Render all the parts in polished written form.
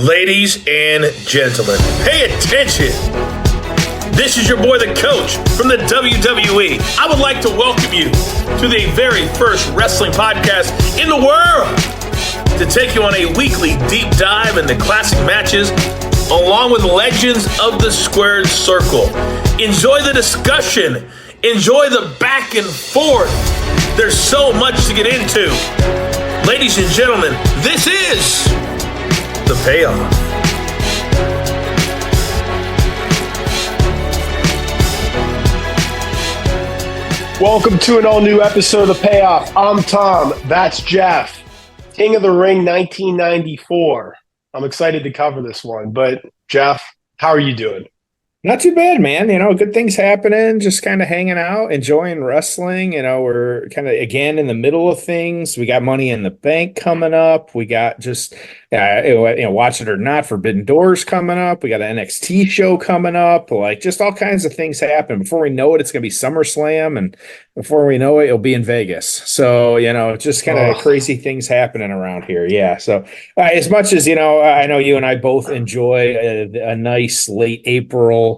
Ladies and gentlemen, pay attention. This is your boy, the coach from the WWE. I would like to welcome you to the very first wrestling podcast in the world to take you on a weekly deep dive into classic matches along with legends of the squared circle. Enjoy the discussion. Enjoy the back and forth. There's so much to get into. Ladies and gentlemen, this is The Payoff. Welcome to an all-new episode of The Payoff. I'm Tom. That's Jeff. King of the Ring 1994. I'm excited to cover this one. But, Jeff, how are you doing? Not too bad, man. Good things happening, just kind of hanging out, enjoying wrestling. We're kind of, again, in the middle of things. We got Money in the Bank coming up. We got just, Watch It or Not, Forbidden Doors coming up. We got an NXT show coming up. Like, just all kinds of things happen. Before we know it, it's going to be SummerSlam. And before we know it, it'll be in Vegas. So, just kind of crazy things happening around here. Yeah. So, as much as, I know you and I both enjoy a nice late April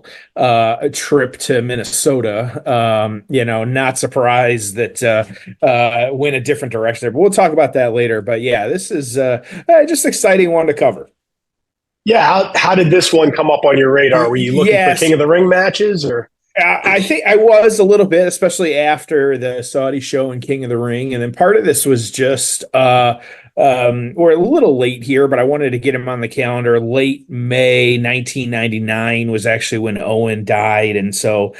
trip to Minnesota. Not surprised that went a different direction there, but we'll talk about that later. But yeah, this is just exciting one to cover. Yeah, how did this one come up on your radar? Were you looking for King of the Ring matches, or? I think I was a little bit, especially after the Saudi show and King of the Ring, and then part of this was just we're a little late here, but I wanted to get him on the calendar. Late May 1999 was actually when Owen died. And so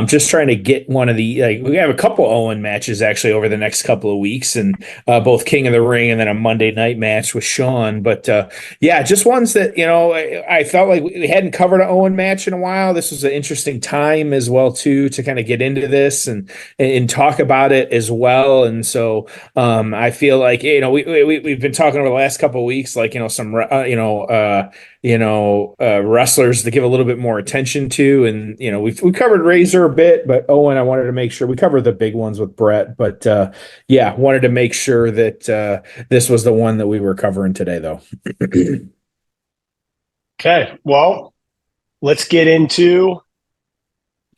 just trying to get one of we have a couple Owen matches actually over the next couple of weeks, and both King of the Ring and then a Monday night match with Sean. But just ones that, I felt like we hadn't covered an Owen match in a while. This was an interesting time as well, too, to kind of get into this and talk about it as well. And so I feel like, we've been talking over the last couple of weeks, like, some, wrestlers to give a little bit more attention to. And, we covered Razor a bit, but Owen, I wanted to make sure we covered the big ones with Brett. But wanted to make sure that this was the one that we were covering today, though. Okay, well, let's get into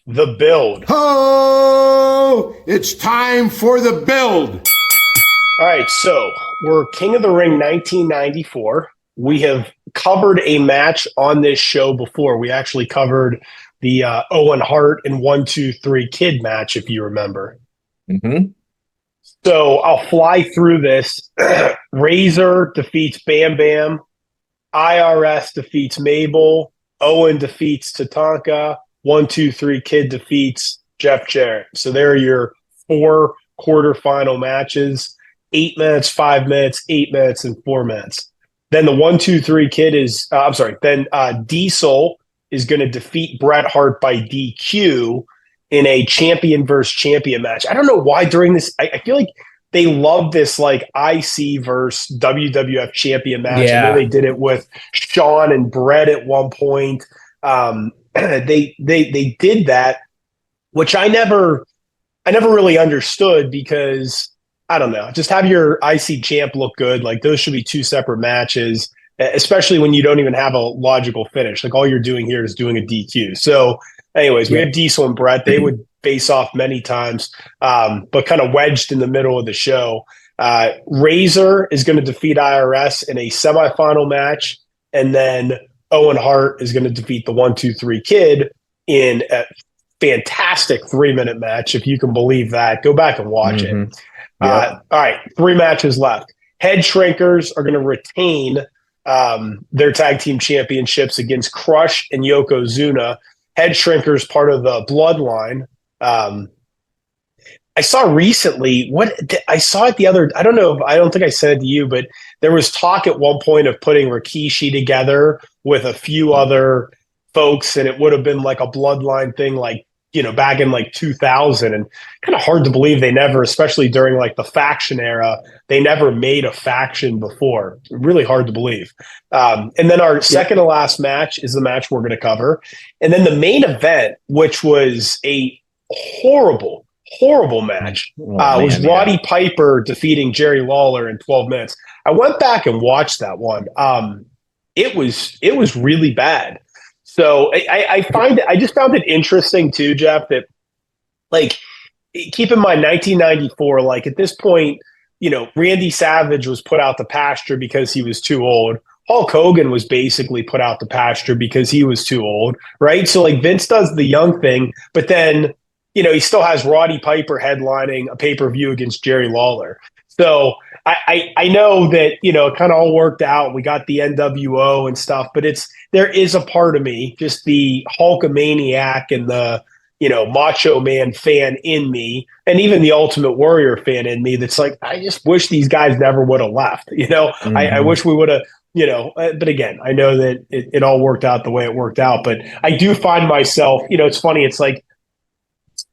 the build. Oh, it's time for the build. All right, so we're King of the Ring 1994. We have covered a match on this show before. We actually covered the Owen Hart and 1, 2, 3 Kid match, if you remember. Mm-hmm. So I'll fly through this. Razor defeats Bam Bam. IRS defeats Mabel. Owen defeats Tatanka. 1, 2, 3 Kid defeats Jeff Jarrett. So there are your 4 quarterfinal matches. 8 minutes, 5 minutes, 8 minutes, and 4 minutes. Then the 1, 2, 3 Kid is, then Diesel is going to defeat Bret Hart by DQ in a champion versus champion match. I don't know why during this, I feel like they love this like IC versus WWF champion match. Yeah. I know they did it with Shawn and Bret at one point. They did that, which I never really understood because I don't know. Just have your IC champ look good. Like those should be 2 separate matches, especially when you don't even have a logical finish. Like all you're doing here is doing a DQ. So anyways, we have Diesel and Brett. They would face off many times, but kind of wedged in the middle of the show. Razor is going to defeat IRS in a semifinal match. And then Owen Hart is going to defeat the 1, 2, 3 Kid in a fantastic 3-minute match. If you can believe that, go back and watch it. All right, 3 matches left. Head Shrinkers are going to retain their tag team championships against Crush and Yokozuna. Head Shrinkers, part of the Bloodline. I saw recently I saw it the other. I don't think I said it to you, but there was talk at one point of putting Rikishi together with a few other folks, and it would have been like a Bloodline thing, like back in like 2000, and kind of hard to believe they never, especially during like the faction era, they never made a faction before. Really hard to believe. And then our second to last match is the match we're going to cover. And then the main event, which was a horrible match, was Roddy Piper defeating Jerry Lawler in 12 minutes. I went back and watched that one. it was really bad. So I just found it interesting too, Jeff, that like keep in mind 1994, like at this point, Randy Savage was put out the pasture because he was too old. Hulk Hogan was basically put out the pasture because he was too old, right? So like Vince does the young thing, but then, he still has Roddy Piper headlining a pay-per-view against Jerry Lawler. So I know that, it kind of all worked out. We got the NWO and stuff, but there is a part of me, just the Hulkamaniac and the, Macho Man fan in me, and even the Ultimate Warrior fan in me that's like, I just wish these guys never would have left. I wish we would have, but again, I know that it all worked out the way it worked out. But I do find myself, it's funny. It's like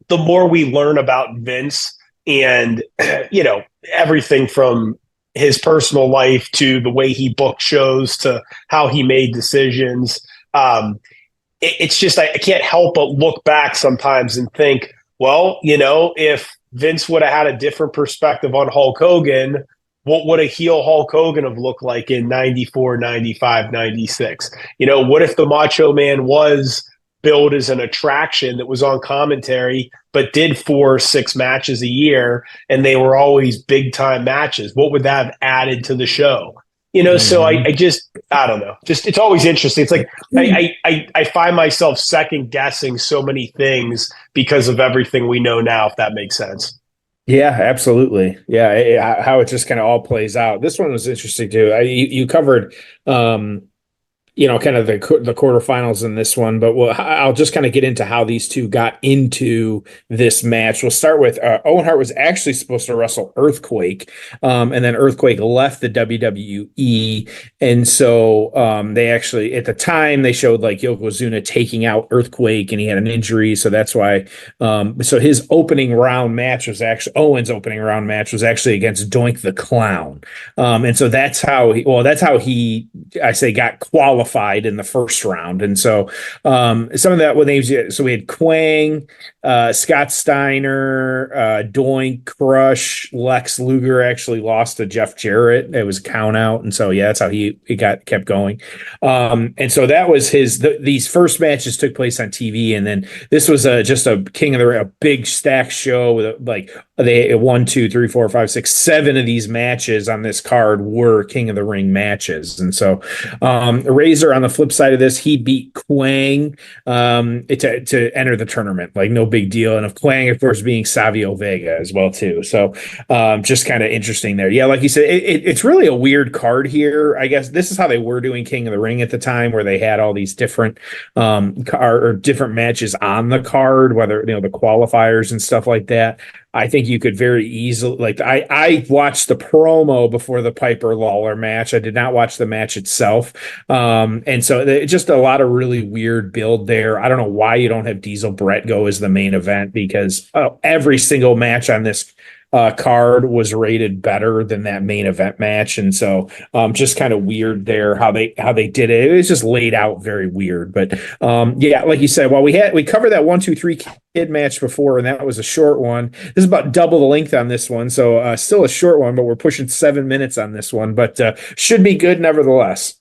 the more we learn about Vince and, everything from his personal life to the way he booked shows to how he made decisions. It's just, I can't help but look back sometimes and think, well, if Vince would have had a different perspective on Hulk Hogan, what would a heel Hulk Hogan have looked like in 94, 95, 96? What if the Macho Man was billed as an attraction that was on commentary, but did 4 or 6 matches a year, and they were always big time matches? What would that have added to the show? So I don't know. Just, it's always interesting. It's like I find myself second guessing so many things because of everything we know now, if that makes sense. Yeah, absolutely. Yeah, how it just kind of all plays out. This one was interesting too. You covered, kind of the quarterfinals in this one, but I'll just kind of get into how these two got into this match. We'll start with Owen Hart was actually supposed to wrestle Earthquake, and then Earthquake left the WWE, and so they actually, at the time, they showed like Yokozuna taking out Earthquake, and he had an injury, so that's why. So his opening round match was actually Owen's opening round match was actually against Doink the Clown, and so that's how he I say got qualified in the first round. And so some of that with names, so we had Quang, Scott Steiner, Doink, Crush, Lex Luger actually lost to Jeff Jarrett. It was a count out. And so, yeah, that's how he kept going. And so that was these first matches took place on TV. And then this was just a King of the Ring, a big stack show with like they 1, 2, 3, 4, 5, 6, 7 of these matches on this card were King of the Ring matches. And so Razor on the flip side of this, he beat Quang to enter the tournament, like no big deal. And of Quang, of course, being Savio Vega as well too. So just kind of interesting there. Yeah, like you said, it's really a weird card here. I guess this is how they were doing King of the Ring at the time, where they had all these different different matches on the card, whether the qualifiers and stuff like that. I think you could very easily, like, I watched the promo before the Piper Lawler match. I did not watch the match itself. And so just a lot of really weird build there. I don't know why you don't have Diesel Brett go as the main event, because every single match on this card was rated better than that main event match. And so just kind of weird there how they did it. It was just laid out very weird. But yeah, like you said, well, we covered that 1, 2, 3 kid match before, and that was a short one. This is about double the length on this one. So still a short one, but we're pushing 7 minutes on this one, but should be good nevertheless.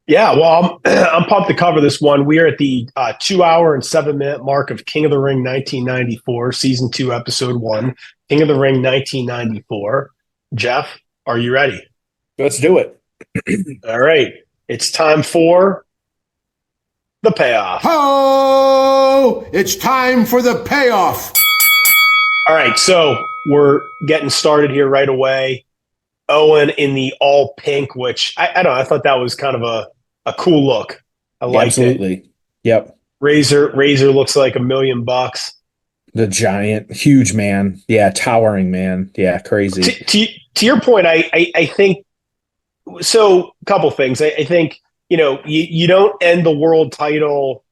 Yeah, well, I'm pumped to cover this one. We are at the 2 hour and 7 minute mark of King of the Ring 1994, season 2, episode 1. King of the Ring 1994. Jeff, are you ready? Let's do it. All right. It's time for the payoff. Oh, it's time for the payoff. All right. So we're getting started here right away. Owen in the all pink, which I don't know. I thought that was kind of a cool look. I liked Absolutely. it. Yep. Razor looks like $1 million. The giant, huge man. Yeah, towering man. Yeah, crazy. To your point, I think so. A couple things. I think you don't end the world title.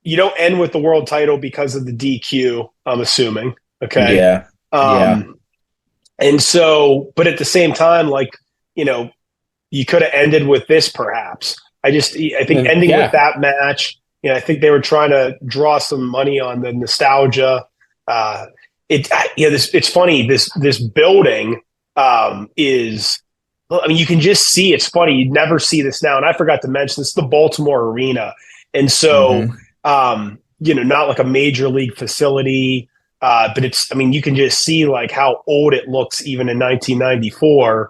You don't end with the world title because of the DQ. I'm assuming. Okay. Yeah. Yeah. And so, but at the same time, like, you could have ended with this perhaps. I think ending with that match, I think they were trying to draw some money on the nostalgia. It's funny. This building is I mean, you can just see, it's funny. You'd never see this now. And I forgot to mention, this is the Baltimore Arena. And so, not like a major league facility, but it's, I mean, you can just see like how old it looks even in 1994.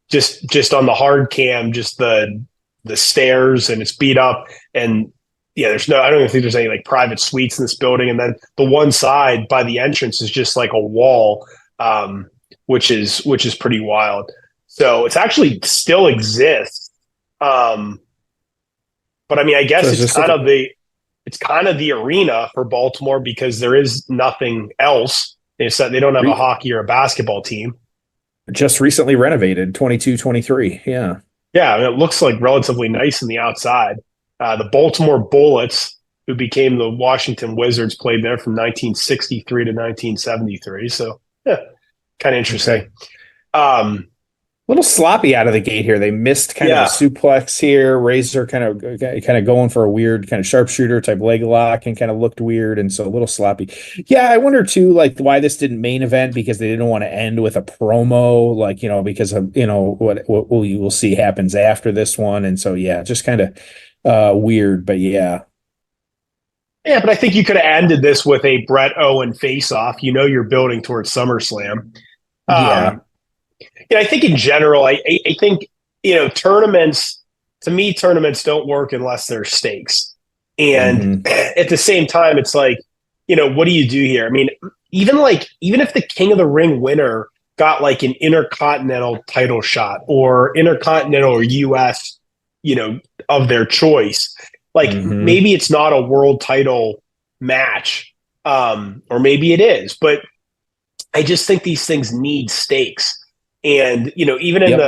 Just on the hard cam, just the stairs, and it's beat up. And yeah, I don't even think there's any like private suites in this building. And then the one side by the entrance is just like a wall, which is pretty wild. So it's actually still exists. But I mean, I guess So it's kind of the arena for Baltimore because there is nothing else. They said they don't have a hockey or a basketball team. Just recently renovated, 22-23. Yeah. Yeah, and it looks like relatively nice in the outside. The Baltimore Bullets, who became the Washington Wizards, played there from 1963 to 1973. So, yeah, kind of interesting. Okay. Little sloppy out of the gate here. They missed kind of a suplex here. Razor kind of going for a weird kind of sharpshooter type leg lock and kind of looked weird, and so a little sloppy. Yeah, I wonder too, like why this didn't main event, because they didn't want to end with a promo, like because of what we'll see happens after this one, and so yeah, just kind of weird, but yeah. Yeah, but I think you could have ended this with a Brett Owen face-off. You're building towards SummerSlam. I think in general, I think, tournaments don't work unless there's stakes. And at the same time, it's like, what do you do here? I mean, even if the King of the Ring winner got like an Intercontinental title shot or Intercontinental or US, of their choice, like maybe it's not a world title match, or maybe it is, but I just think these things need stakes. And, even in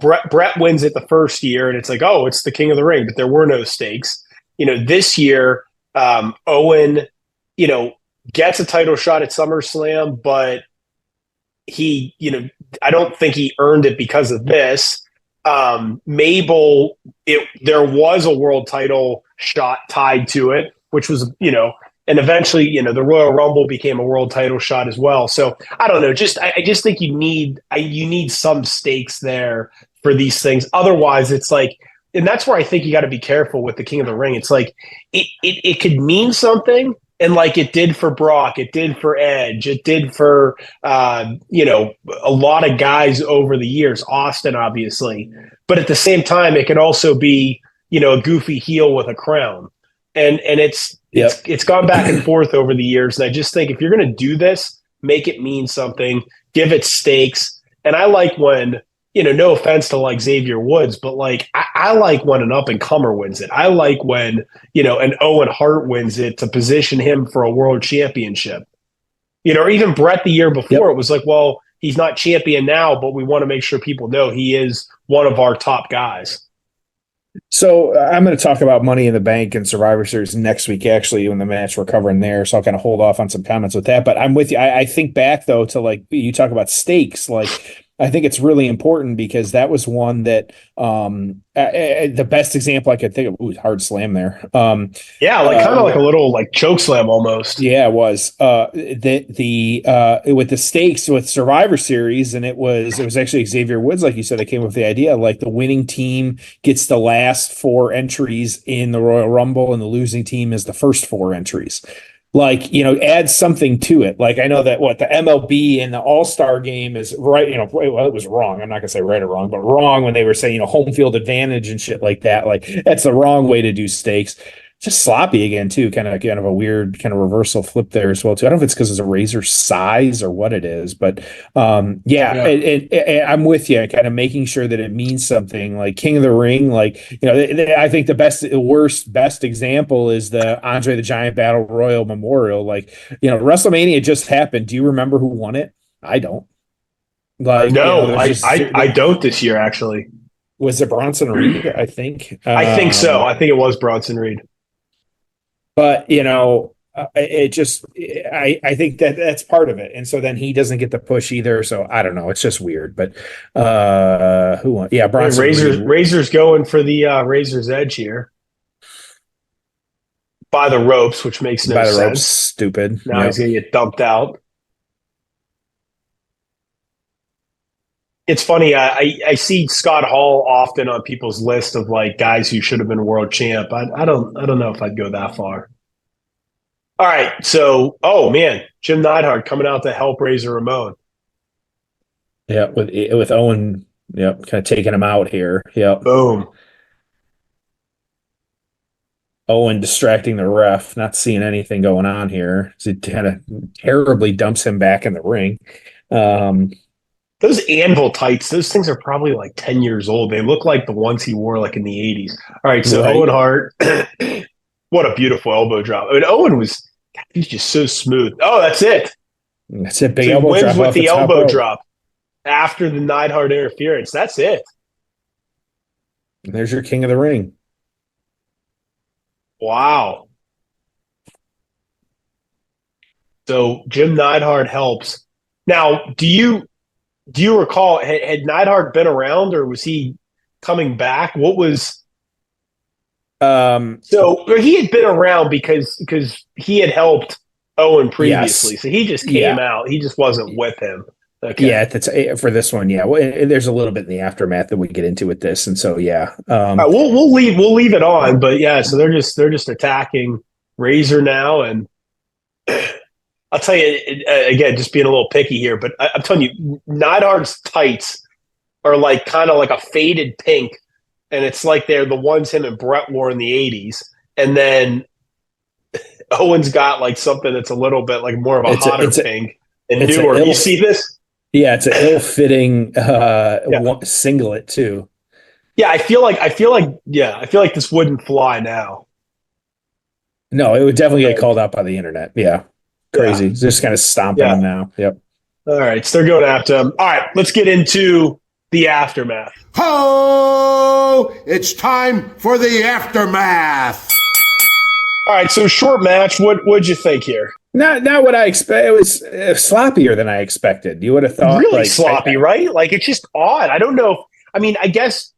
Brett wins it the first year and it's like, oh, it's the King of the Ring, but there were no stakes. This year, Owen, gets a title shot at SummerSlam, but he, I don't think he earned it because of this. Mabel, there was a world title shot tied to it, which was, and eventually, the Royal Rumble became a world title shot as well. So I don't know. I just think you need some stakes there for these things. Otherwise, it's like, and that's where I think you got to be careful with the King of the Ring. It's like it could mean something, and like it did for Brock, it did for Edge, it did for a lot of guys over the years, Austin obviously. But at the same time, it could also be a goofy heel with a crown. And it's gone back and forth over the years. And I just think if you're going to do this, make it mean something, give it stakes. And I like when, no offense to like Xavier Woods, but like I like when an up and comer wins it. I like when, an Owen Hart wins it to position him for a world championship. Or even Brett the year before, it was like, well, he's not champion now, but we want to make sure people know he is one of our top guys. So I'm going to talk about Money in the Bank and Survivor Series next week, actually, when the match we're covering there. So I'll kind of hold off on some comments with that. But I'm with you. I think back, though, to like you talk about stakes. Like I think it's really important because that was one that the best example I could think of. Ooh, hard slam there. Yeah, like kind of like a little like choke slam almost. Yeah, it was. With the stakes with Survivor Series, and it was actually Xavier Woods, like you said, that came up with the idea. Like the winning team gets the last 4 entries in the Royal Rumble, and the losing team is the first 4 entries. Like, add something to it. Like, I know that the MLB and the All-Star game is right. Well, it was wrong. I'm not gonna say right or wrong, but wrong when they were saying, home field advantage and shit like that. Like, that's the wrong way to do stakes. Just sloppy again too, kind of a weird kind of reversal flip there as well too. I don't know if it's because it's a razor size or what it is, but I'm with you, kind of making sure that it means something. Like King of the Ring, like I think the best example is the Andre the Giant Battle Royal Memorial. Like WrestleMania just happened. Do you remember who won it? I don't. Like no, I don't this year actually. Was it Bronson Reed? I think. I think so. I think it was Bronson Reed. But it just I think that's part of it, and so then he doesn't get the push either. So I don't know. It's just weird. But who won? Yeah, Bronson. Razor's going for the Razor's Edge here by the ropes, which makes no sense. By the ropes, stupid. Now he's gonna get dumped out. It's funny. I see Scott Hall often on people's list of like guys who should have been world champ. I don't know if I'd go that far. All right. So, oh man, Jim Neidhart coming out to help Razor Ramon. Yeah, with Owen, kind of taking him out here. Yep. Boom. Owen distracting the ref, not seeing anything going on here. So it kind of terribly dumps him back in the ring. Those anvil tights, those things are probably like 10 years old. They look like the ones he wore like in the 80s. All right, so Right. Owen Hart, what a beautiful elbow drop. I mean, Owen he's just so smooth. Oh, that's it. That's it. So Big he elbow wins drop with off the top elbow rope. drop after the Neidhart interference. That's it. There's your king of the ring. Wow. So Jim Neidhart helps. Now, do you recall had Neidhart been around or was he coming back? What was Um, so he had been around because he had helped Owen previously. Yes. So he just came out. He just wasn't with him. Okay. Yeah, that's for this one. Yeah, well, there's a little bit in the aftermath that we get into with this, and so yeah. All right, we'll leave it on, but yeah, so they're just attacking Razor now, and I'll tell you again, just being a little picky here, but I'm telling you, Neidhart's tights are like kind of like a faded pink, and it's like they're the ones him and Brett wore in the '80s, and then Owen's got like something that's a little bit like more of a hotter pink and newer. You see this? Yeah, it's an ill-fitting singlet too. Yeah, I feel like this wouldn't fly now. No, it would definitely get called out by the internet. Yeah. Crazy. Yeah. Just kind of stomping him now. Yep. All right, so they're going after him. All right, let's get into the aftermath. Ho! It's time for the aftermath. All right, so short match. What'd you think here? Not what I expect. It was sloppier than I expected. You would have thought Really sloppy, right? Like it's just odd. I don't know. I mean, I guess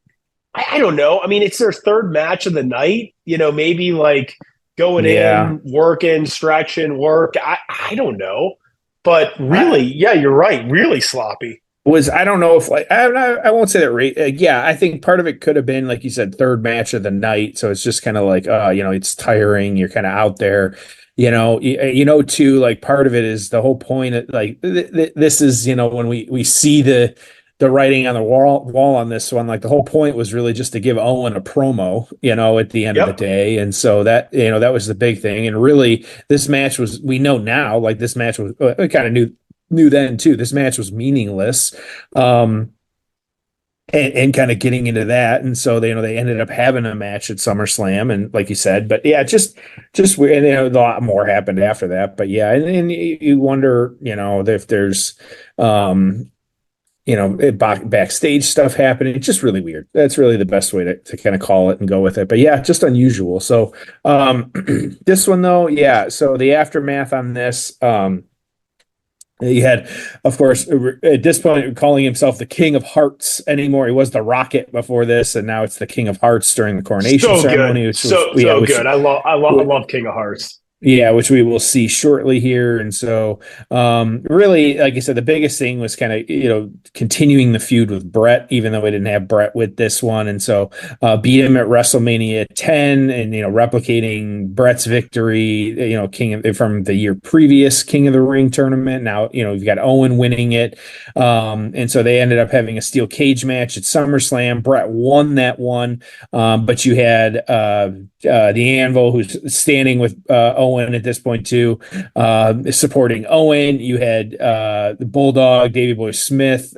I don't know. I mean, it's their third match of the night. You know, maybe like going in, working, stretching, work. I don't know. But really, yeah, you're right. Really sloppy. I don't know if I won't say that. Yeah, I think part of it could have been like you said, third match of the night. So it's just kind of like, it's tiring. You're kind of out there. Too, like part of it is the whole point of, like this is, when we see the writing on the wall on this one, like the whole point was really just to give Owen a promo, at the end of the day. And so that, that was the big thing. And really this match we know now, like this match was, we kind of knew then too, this match was meaningless. And kind of getting into that. And so they ended up having a match at SummerSlam, and like you said, but yeah, just weird. And a lot more happened after that, but yeah. And you wonder, if there's, backstage stuff happening. It's just really weird. That's really the best way to kind of call it and go with it. But yeah, just unusual. So, this one though, yeah. So the aftermath on this, he had, of course, at this point, calling himself the King of Hearts anymore. He was the Rocket before this, and now it's the King of Hearts during the coronation ceremony. Which so good. I love King of Hearts. Yeah, which we will see shortly here. And so, really, like I said, the biggest thing was kind of, continuing the feud with Brett, even though we didn't have Brett with this one. And so, beat him at WrestleMania 10 and, replicating Brett's victory, from the year previous King of the Ring tournament. Now, you've got Owen winning it. And so they ended up having a steel cage match at SummerSlam. Brett won that one. But you had, the Anvil, who's standing with, Owen at this point too, supporting Owen. You had the Bulldog, Davey Boy Smith,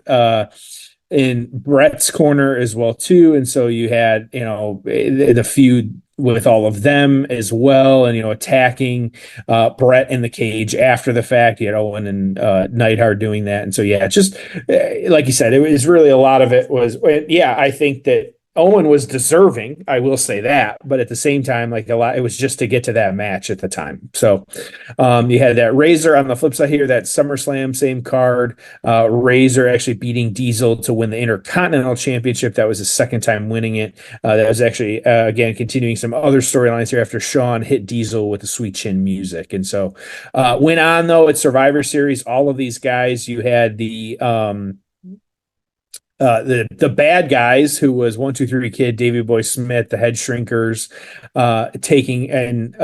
in Brett's corner as well too, and so you had the feud with all of them as well, and attacking Brett in the cage after the fact. You had Owen and Neidhart doing that, and so yeah, just like you said, it was really a lot of it was I think that Owen was deserving, I will say that, but at the same time, like a lot, it was just to get to that match at the time. So you had that Razor on the flip side here, that SummerSlam, same card. Razor actually beating Diesel to win the Intercontinental Championship. That was his second time winning it. That was actually, again, continuing some other storylines here after Shawn hit Diesel with the Sweet Chin music. And so went on, though, at Survivor Series, all of these guys, you had the the bad guys, who was 1-2-3 Kid, Davey Boy Smith, the Head Shrinkers, taking and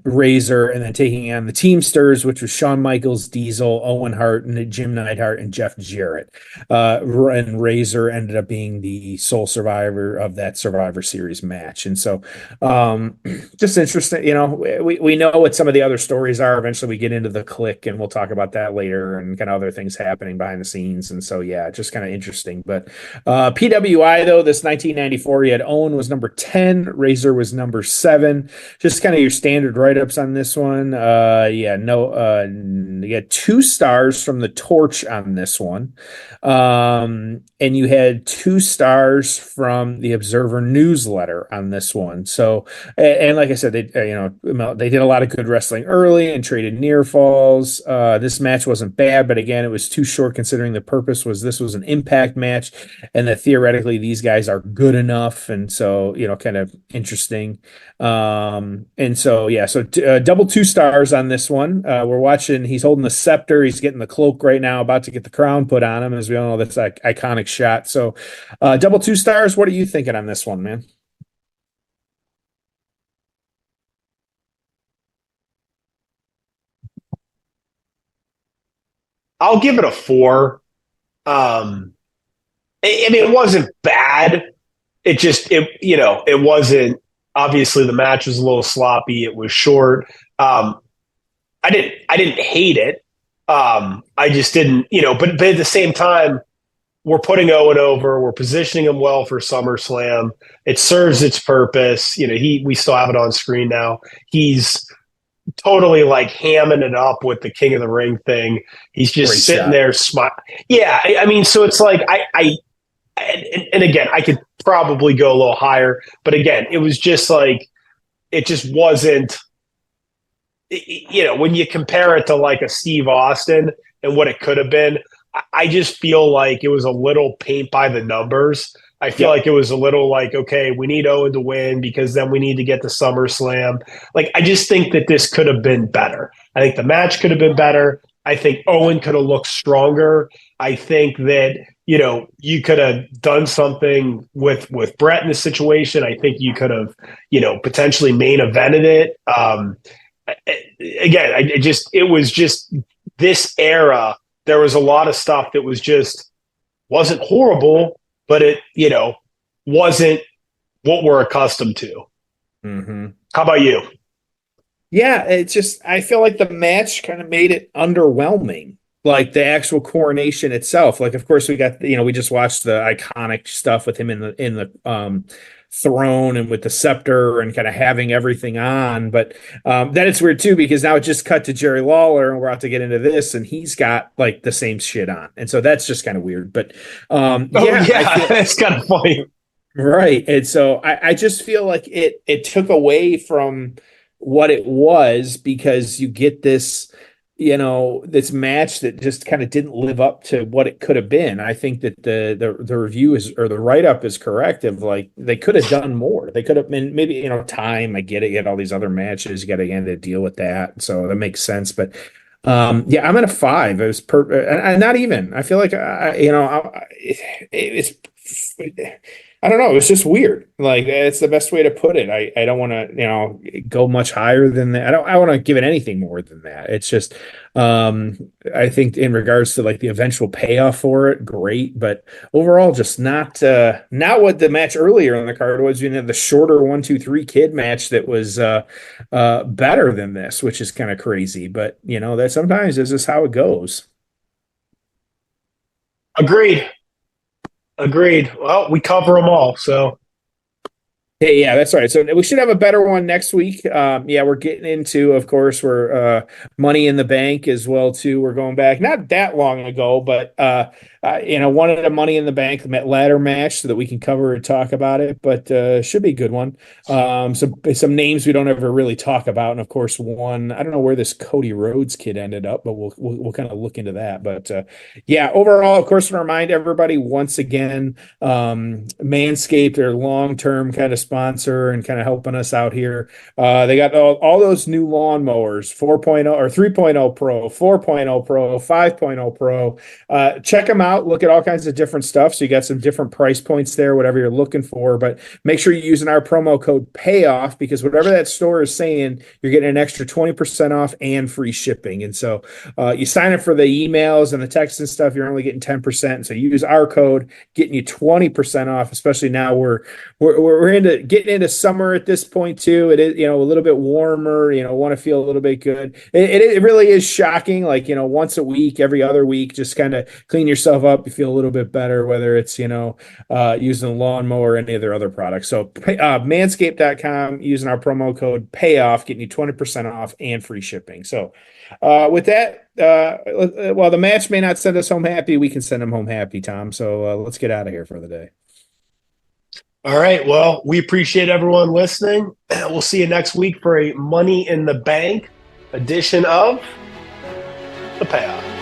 Razor, and then taking on the Teamsters, which was Shawn Michaels, Diesel, Owen Hart, and Jim Neidhart, and Jeff Jarrett. And Razor ended up being the sole survivor of that Survivor Series match. And so, just interesting. We know what some of the other stories are. Eventually, we get into the Click, and we'll talk about that later, and kind of other things happening behind the scenes. And so, yeah, just kind of interesting. But PWI, though, this 1994, you had Owen was number 10, Razor was number 7. Just kind of your standard write-ups on this one. You had 2 stars from the Torch on this one. And you had 2 stars from the Observer newsletter on this one. So, and like I said, they did a lot of good wrestling early and traded near falls. This match wasn't bad, but again, it was too short considering the purpose was this was an Impact match, and that theoretically these guys are good enough. And so, kind of interesting. And so, yeah, so double 2 stars on this one. We're watching, he's holding the scepter. He's getting the cloak right now, about to get the crown put on him. As we all know, that's an iconic shot. So double 2 stars. What are you thinking on this one, man? I'll give it a 4. It wasn't bad. It wasn't, obviously the match was a little sloppy. It was short. I didn't hate it. I just didn't, but at the same time, we're putting Owen over. We're positioning him well for SummerSlam. It serves its purpose. We still have it on screen now. He's totally like hamming it up with the King of the Ring thing. He's just Great sitting shot. there smiling. Yeah, I mean, so it's like and again, I could probably go a little higher, but again, it was just like it just wasn't. When you compare it to like a Steve Austin and what it could have been, I just feel like it was a little paint by the numbers. I feel like it was a little like, okay, we need Owen to win because then we need to get to SummerSlam. Like, I just think that this could have been better. I think the match could have been better. I think Owen could have looked stronger. I think that, you could have done something with Brett in this situation. I think you could have, potentially main evented it. Again, it was just this era. There was a lot of stuff that wasn't horrible, but it, wasn't what we're accustomed to. Mm-hmm. How about you? Yeah, I feel like the match kind of made it underwhelming. Like the actual coronation itself. Like, of course, we got, we just watched the iconic stuff with him in the throne and with the scepter and kind of having everything on. But then it's weird too, because now it just cut to Jerry Lawler and we're about to get into this and he's got like the same shit on. And so that's just kind of weird. But it's kind of funny. Right. And so I just feel like it took away from what it was, because you get this, this match that just kind of didn't live up to what it could have been. I think that the review is, or the write-up is correct, of like they could have done more. They could have been maybe, time. I get it. You had all these other matches. You got to deal with that. So that makes sense. But I'm at a 5. It was not even. I feel like it's. I don't know. It's just weird. Like, it's the best way to put it. I don't want to, go much higher than that. I want to give it anything more than that. It's just, I think in regards to like the eventual payoff for it, great, but overall, just not what the match earlier in the card was. The shorter 1-2-3 Kid match that was better than this, which is kind of crazy. But that sometimes is just how it goes. Agreed. Well, we cover them all, so. Hey, yeah, that's right. So we should have a better one next week. We're getting into, of course, we're Money in the Bank as well too. We're going back not that long ago, but one of the Money in the Bank ladder match so that we can cover and talk about it. But should be a good one. Some names we don't ever really talk about, and of course, one, I don't know where this Cody Rhodes kid ended up, but we'll kind of look into that. But overall, of course, to remind everybody once again, Manscaped, their long-term kind of sponsor and kind of helping us out here. They got all those new lawnmowers, 4.0 or 3.0 Pro, 4.0 Pro, 5.0 Pro. Check them out. Look at all kinds of different stuff. So you got some different price points there, whatever you're looking for. But make sure you're using our promo code PAYOFF, because whatever that store is saying, you're getting an extra 20% off and free shipping. And so you sign up for the emails and the texts and stuff, you're only getting 10%. So use our code, getting you 20% off, especially now we're getting into summer at this point too. It is, a little bit warmer, want to feel a little bit good. It really is shocking. Like, once a week, every other week, just kind of clean yourself up. You feel a little bit better, whether it's, using a lawnmower or any of their other products. So manscaped.com, using our promo code PAYOFF, getting you 20% off and free shipping. So with that, while the match may not send us home happy, we can send them home happy, Tom. So let's get out of here for the day. All right. Well, we appreciate everyone listening. We'll see you next week for a Money in the Bank edition of The Payoff.